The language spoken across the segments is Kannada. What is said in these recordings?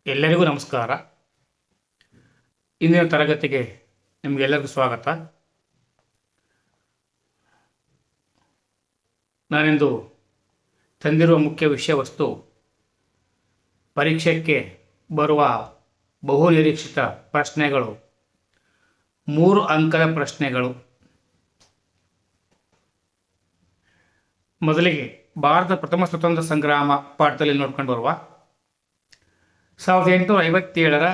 ಎಲ್ಲರಿಗೂ ನಮಸ್ಕಾರ. ಇಂದಿನ ತರಗತಿಗೆ ನಿಮಗೆಲ್ಲರಿಗೂ ಸ್ವಾಗತ. ನಾನಿಂದು ತಂದಿರುವ ಮುಖ್ಯ ವಿಷಯ ವಸ್ತು ಪರೀಕ್ಷೆಗೆ ಬರುವ ಬಹು ನಿರೀಕ್ಷಿತ ಪ್ರಶ್ನೆಗಳು, 3 ಅಂಕದ ಪ್ರಶ್ನೆಗಳು. ಮೊದಲಿಗೆ ಭಾರತ ಪ್ರಥಮ ಸ್ವತಂತ್ರ ಸಂಗ್ರಾಮ ಪಾಠದಲ್ಲಿ ನೋಡ್ಕೊಂಡು ಬರುವ 1857ರ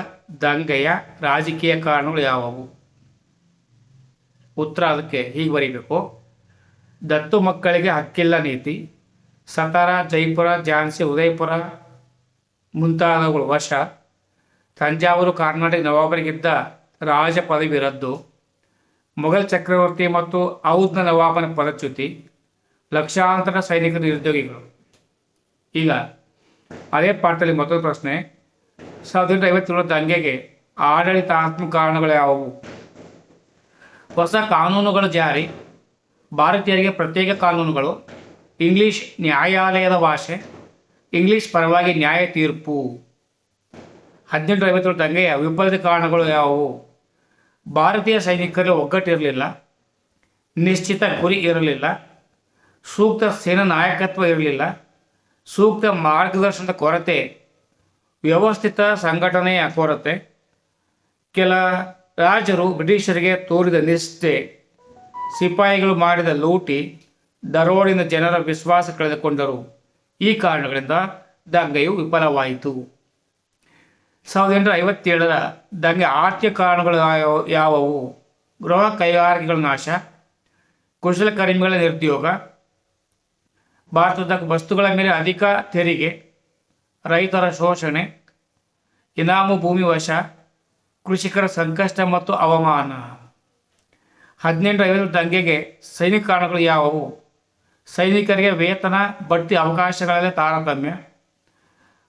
ದಂಗೆಯ ರಾಜಕೀಯ ಕಾರಣಗಳು ಯಾವುವು? ಉತ್ತರ ಅದಕ್ಕೆ ಹೀಗೆ ಬರೀಬೇಕು: ದತ್ತು ಮಕ್ಕಳಿಗೆ ಹಕ್ಕಿಲ್ಲ ನೀತಿ, ಸತಾರಾ, ಜೈಪುರ, ಝಾನ್ಸಿ, ಉದಯಪುರ ಮುಂತಾದವುಗಳು ವಶ, ತಂಜಾವೂರು ಕರ್ನಾಟಕ ನವಾಬರಿಗಿದ್ದ ರಾಜ ಪದವಿ ರದ್ದು, ಮೊಘಲ್ ಚಕ್ರವರ್ತಿ ಮತ್ತು ಔದ್ನ ನವಾಬನ ಪದಚ್ಯುತಿ, ಲಕ್ಷಾಂತರ ಸೈನಿಕರು ನಿರುದ್ಯೋಗಿಗಳು. ಈಗ ಅದೇ ಪಾಠದಲ್ಲಿ ಮೊದಲ ಪ್ರಶ್ನೆ: 1857ರ ದಂಗೆಗೆ ಆಡಳಿತಾತ್ಮಕ ಕಾರಣಗಳು ಯಾವುವು? ಹೊಸ ಕಾನೂನುಗಳ ಜಾರಿ, ಭಾರತೀಯರಿಗೆ ಪ್ರತ್ಯೇಕ ಕಾನೂನುಗಳು, ಇಂಗ್ಲಿಷ್ ನ್ಯಾಯಾಲಯದ ಭಾಷೆ, ಇಂಗ್ಲಿಷ್ ಪರವಾಗಿ ನ್ಯಾಯ ತೀರ್ಪು. 1857ರ ದಂಗೆಯ ವಿಫಲದ ಕಾರಣಗಳು ಯಾವುವು? ಭಾರತೀಯ ಸೈನಿಕರಲ್ಲಿ ಒಗ್ಗಟ್ಟಿರಲಿಲ್ಲ, ನಿಶ್ಚಿತ ಗುರಿ ಇರಲಿಲ್ಲ, ಸೂಕ್ತ ಸೇನಾ ನಾಯಕತ್ವ ಇರಲಿಲ್ಲ, ಸೂಕ್ತ ಮಾರ್ಗದರ್ಶನದ ಕೊರತೆ, ವ್ಯವಸ್ಥಿತ ಸಂಘಟನೆಯ ಕೊರತೆ, ಕೆಲ ರಾಜರು ಬ್ರಿಟಿಷರಿಗೆ ತೋರಿದ ನಿಷ್ಠೆ, ಸಿಪಾಯಿಗಳು ಮಾಡಿದ ಲೂಟಿ, ದರೋಡಿನ ಜನರ ವಿಶ್ವಾಸ ಕಳೆದುಕೊಂಡರು. ಈ ಕಾರಣಗಳಿಂದ ದಂಗೆಯು ವಿಫಲವಾಯಿತು. 1857ರ ದಂಗೆ ಆರ್ಥಿಕ ಕಾರಣಗಳು ಯಾವುವು? ಗೃಹ ಕೈಗಾರಿಕೆಗಳ ನಾಶ, ಕುಶಲಕರ್ಮಿಗಳ ನಿರುದ್ಯೋಗ, ಭಾರತದ ವಸ್ತುಗಳ ಮೇಲೆ ಅಧಿಕ ತೆರಿಗೆ, ರೈತರ ಶೋಷಣೆ, ಇನಾಮು ಭೂಮಿ ವಶ, ಕೃಷಿಕರ ಸಂಕಷ್ಟ ಮತ್ತು ಅವಮಾನ. 1857ರ ದಂಗೆಗೆ ಸೈನಿಕ ಕಾರಣಗಳು ಯಾವುವು? ಸೈನಿಕರಿಗೆ ವೇತನ, ಬಡ್ತಿ, ಅವಕಾಶಗಳಲ್ಲಿ ತಾರತಮ್ಯ,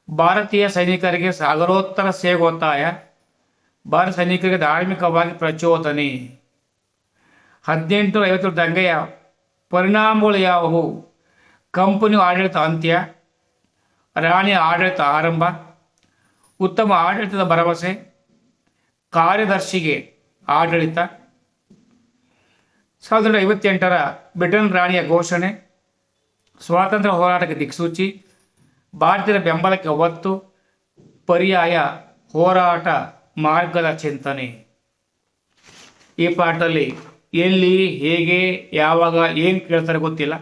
ಭಾರತೀಯ ಸೈನಿಕರಿಗೆ ಸಾಗರೋತ್ತರ ಸೇವೆ ಒತ್ತಾಯ, ಭಾರತ ಸೈನಿಕರಿಗೆ ಧಾರ್ಮಿಕವಾಗಿ ಪ್ರಚೋದನೆ. 1857ರ ದಂಗೆಯ ಪರಿಣಾಮಗಳು ಯಾವುವು? ಕಂಪನಿ ಆಡಳಿತ ಅಂತ್ಯ, ರಾಣಿಯ ಆಡಳಿತ ಆರಂಭ, ಉತ್ತಮ ಆಡಳಿತದ ಭರವಸೆ, ಕಾರ್ಯದರ್ಶಿಗೆ ಆಡಳಿತ. 1858ರ ಬ್ರಿಟನ್ ರಾಣಿಯ ಘೋಷಣೆ, ಸ್ವಾತಂತ್ರ್ಯ ಹೋರಾಟಕ್ಕೆ ದಿಕ್ಸೂಚಿ, ಭಾರತೀಯರ ಬೆಂಬಲಕ್ಕೆ ಒತ್ತು, ಪರ್ಯಾಯ ಹೋರಾಟ ಮಾರ್ಗದ ಚಿಂತನೆ. ಈ ಪಾಠದಲ್ಲಿ ಎಲ್ಲಿ, ಹೇಗೆ, ಯಾವಾಗ, ಏನು ಕೇಳ್ತಾರೆ ಗೊತ್ತಿಲ್ಲ.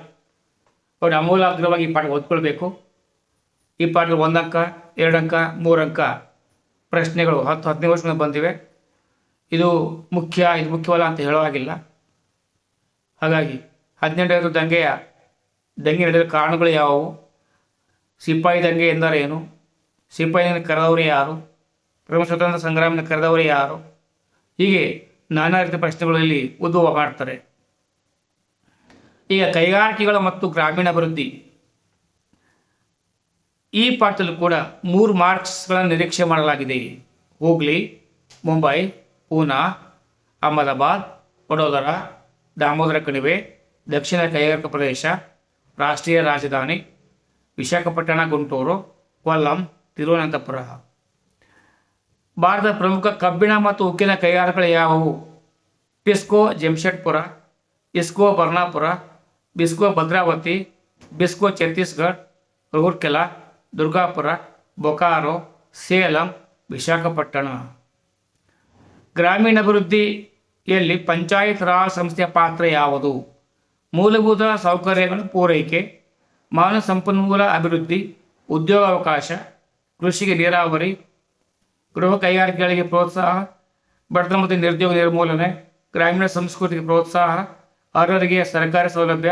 ಅವ್ರು ಅಮೂಲಾಗ್ರವಾಗಿ ಈ ಪಾಠ ಓದ್ಕೊಳ್ಬೇಕು. ಈ ಪಾಠದಲ್ಲಿ 1 ಅಂಕ, 2 ಅಂಕ, 3 ಅಂಕ ಪ್ರಶ್ನೆಗಳು 10-15 ವರ್ಷದಿಂದ ಬಂದಿವೆ. ಇದು ಮುಖ್ಯವಲ್ಲ ಅಂತ ಹೇಳೋ ಹಾಗಿಲ್ಲ. ಹಾಗಾಗಿ 1857 ದಂಗೆ ನಡೆಯಲು ಕಾರಣಗಳು ಯಾವುವು? ಸಿಪಾಯಿ ದಂಗೆ ಎಂದರೇನು? ಸಿಪಾಯಿಯನ್ನು ಕರೆದವರು ಯಾರು? ಪ್ರಥಮ ಸ್ವತಂತ್ರ ಸಂಗ್ರಾಮವನ್ನು ಕರೆದವರು ಯಾರು? ಹೀಗೆ ನಾನಾ ರೀತಿಯ ಪ್ರಶ್ನೆಗಳಲ್ಲಿ ಉದ್ಭವ ಮಾಡ್ತಾರೆ. ಈಗ ಕೈಗಾರಿಕೆಗಳು ಮತ್ತು ಗ್ರಾಮೀಣಾಭಿವೃದ್ಧಿ. ಈ ಪಾಠದಲ್ಲೂ ಕೂಡ 3 ಮಾರ್ಕ್ಸ್ಗಳನ್ನು ನಿರೀಕ್ಷೆ ಮಾಡಲಾಗಿದೆ. ಹೂಗ್ಲಿ, ಮುಂಬೈ, ಪೂನಾ, ಅಹಮದಾಬಾದ್, ವಡೋದರ, ದಾಮೋದರ ಕಣಿವೆ, ದಕ್ಷಿಣ ಕೈಗಾರಿಕಾ ಪ್ರದೇಶ, ರಾಷ್ಟ್ರೀಯ ರಾಜಧಾನಿ, ವಿಶಾಖಪಟ್ಟಣ, ಗುಂಟೂರು, ಕೊಲ್ಲಂ, ತಿರುವನಂತಪುರ. ಭಾರತದ ಪ್ರಮುಖ ಕಬ್ಬಿಣ ಮತ್ತು ಉಕ್ಕಿನ ಕೈಗಾರಿಕೆಗಳು ಯಾವುವು? ಟಿಸ್ಕೋ ಜಮ್ಶೆಡ್ಪುರ, ಇಸ್ಕೋ ಬರ್ನಾಪುರ, ಬಿಸ್ಕೋ ಭದ್ರಾವತಿ, ಬಿಸ್ಕೋ ಛತ್ತೀಸ್ಗಢ, ರೂರ್ಕೆಲಾ, ದುರ್ಗಾಪುರ, ಬೊಕಾರೋ, ಸೇಲಂ, ವಿಶಾಖಪಟ್ಟಣ. ಗ್ರಾಮೀಣಾಭಿವೃದ್ಧಿಯಲ್ಲಿ ಪಂಚಾಯತ್ ರಾಜ್ ಸಂಸ್ಥೆಯ ಪಾತ್ರ ಯಾವುದು? ಮೂಲಭೂತ ಸೌಕರ್ಯಗಳ ಪೂರೈಕೆ, ಮಾನವ ಸಂಪನ್ಮೂಲ ಅಭಿವೃದ್ಧಿ, ಉದ್ಯೋಗಾವಕಾಶ, ಕೃಷಿಗೆ ನೀರಾವರಿ, ಗೃಹ ಕೈಗಾರಿಕೆಗಳಿಗೆ ಪ್ರೋತ್ಸಾಹ, ಬಡತನ ಮತ್ತು ನಿರುದ್ಯೋಗ ನಿರ್ಮೂಲನೆ, ಗ್ರಾಮೀಣ ಸಂಸ್ಕೃತಿಗೆ ಪ್ರೋತ್ಸಾಹ, ಅರ್ಹರಿಗೆ ಸರ್ಕಾರಿ ಸೌಲಭ್ಯ,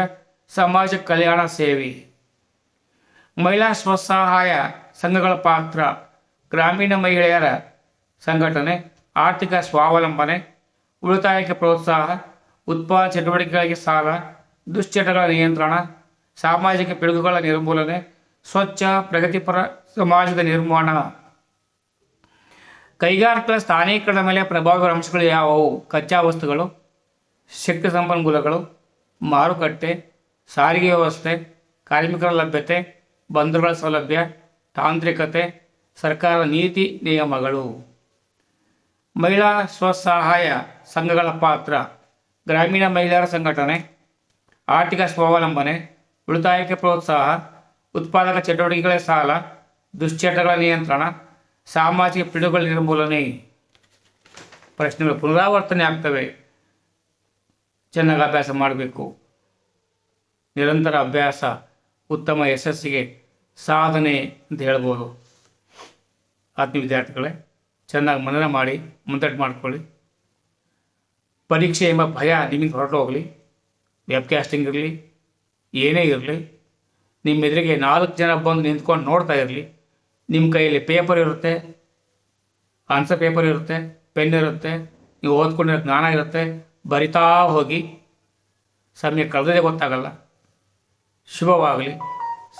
ಸಮಾಜ ಕಲ್ಯಾಣ ಸೇವೆ. ಮಹಿಳಾ ಸ್ವಸಹಾಯ ಸಂಘಗಳ ಪಾತ್ರ: ಗ್ರಾಮೀಣ ಮಹಿಳೆಯರ ಸಂಘಟನೆ, ಆರ್ಥಿಕ ಸ್ವಾವಲಂಬನೆ, ಉಳಿತಾಯಕ್ಕೆ ಪ್ರೋತ್ಸಾಹ, ಉತ್ಪಾದನಾ ಚಟುವಟಿಕೆಗಳಿಗೆ ಸಾಲ, ದುಶ್ಚಟಗಳ ನಿಯಂತ್ರಣ, ಸಾಮಾಜಿಕ ಪಿಡುಗುಗಳ ನಿರ್ಮೂಲನೆ, ಸ್ವಚ್ಛ ಪ್ರಗತಿಪರ ಸಮಾಜದ ನಿರ್ಮಾಣ. ಕೈಗಾರಿಕೆಗಳ ಸ್ಥಾನೀಕರಣದ ಮೇಲೆ ಪ್ರಭಾವ ಬೀರುವ ಅಂಶಗಳು ಯಾವುವು? ಕಚ್ಚಾ ವಸ್ತುಗಳು, ಶಕ್ತಿ ಸಂಪನ್ಮೂಲಗಳು, ಮಾರುಕಟ್ಟೆ, ಸಾರಿಗೆ ವ್ಯವಸ್ಥೆ, ಕಾರ್ಮಿಕರ ಲಭ್ಯತೆ, ಬಂದರುಗಳ ಸೌಲಭ್ಯ, ತಾಂತ್ರಿಕತೆ, ಸರ್ಕಾರದ ನೀತಿ ನಿಯಮಗಳು. ಮಹಿಳಾ ಸ್ವಸಹಾಯ ಸಂಘಗಳ ಪಾತ್ರ: ಗ್ರಾಮೀಣ ಮಹಿಳೆಯರ ಸಂಘಟನೆ, ಆರ್ಥಿಕ ಸ್ವಾವಲಂಬನೆ, ಉಳಿತಾಯಕ್ಕೆ ಪ್ರೋತ್ಸಾಹ, ಉತ್ಪಾದಕ ಚಟುವಟಿಕೆಗಳ ಸಾಲ, ದುಶ್ಚಟಗಳ ನಿಯಂತ್ರಣ, ಸಾಮಾಜಿಕ ಪಿಡುಗುಗಳ ನಿರ್ಮೂಲನೆ. ಪ್ರಶ್ನೆಗಳು ಪುನರಾವರ್ತನೆ ಆಗ್ತವೆ. ಚೆನ್ನಾಗಿ ಅಭ್ಯಾಸ ಮಾಡಬೇಕು. ನಿರಂತರ ಅಭ್ಯಾಸ ಉತ್ತಮ ಯಶಸ್ಸಿಗೆ ಸಾಧನೆ ಅಂತ ಹೇಳ್ಬೋದು. ಆತ್ಮೀಯ ವಿದ್ಯಾರ್ಥಿಗಳೇ, ಚೆನ್ನಾಗಿ ಮನನ ಮಾಡಿ ಮುಂದಟ್ಟು ಮಾಡ್ಕೊಳ್ಳಿ. ಪರೀಕ್ಷೆ ಎಂಬ ಭಯ ನಿಮಗೆ ಹೊರಟು ಹೋಗಲಿ. ವೆಬ್ಕಾಸ್ಟಿಂಗ್ ಇರಲಿ, ಏನೇ ಇರಲಿ, ನಿಮ್ಮ ಎದುರಿಗೆ 4 ಜನ ಬಂದು ನಿಂತ್ಕೊಂಡು ನೋಡ್ತಾ ಇರಲಿ. ನಿಮ್ಮ ಕೈಯಲ್ಲಿ ಪೇಪರ್ ಇರುತ್ತೆ, ಆನ್ಸರ್ ಪೇಪರ್ ಇರುತ್ತೆ, ಪೆನ್ ಇರುತ್ತೆ, ನೀವು ಓದ್ಕೊಂಡಿರೋ ಜ್ಞಾನ ಇರುತ್ತೆ. ಬರಿತಾ ಹೋಗಿ. ಸಮಯ ಕಳೆದೇ ಗೊತ್ತಾಗಲ್ಲ. ಶುಭವಾಗಲಿ.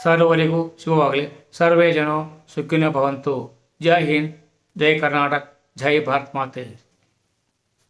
ಸರ್ವರಿಗೂ ಶುಭವಾಗಲಿ. ಸರ್ವೇ ಜನೋ ಸುಖಿನೋ ಭವಂತು. ಜೈ ಹಿಂದ್, ಜೈ ಕರ್ನಾಟಕ, ಜೈ ಭಾರತ್ ಮಾತೆ.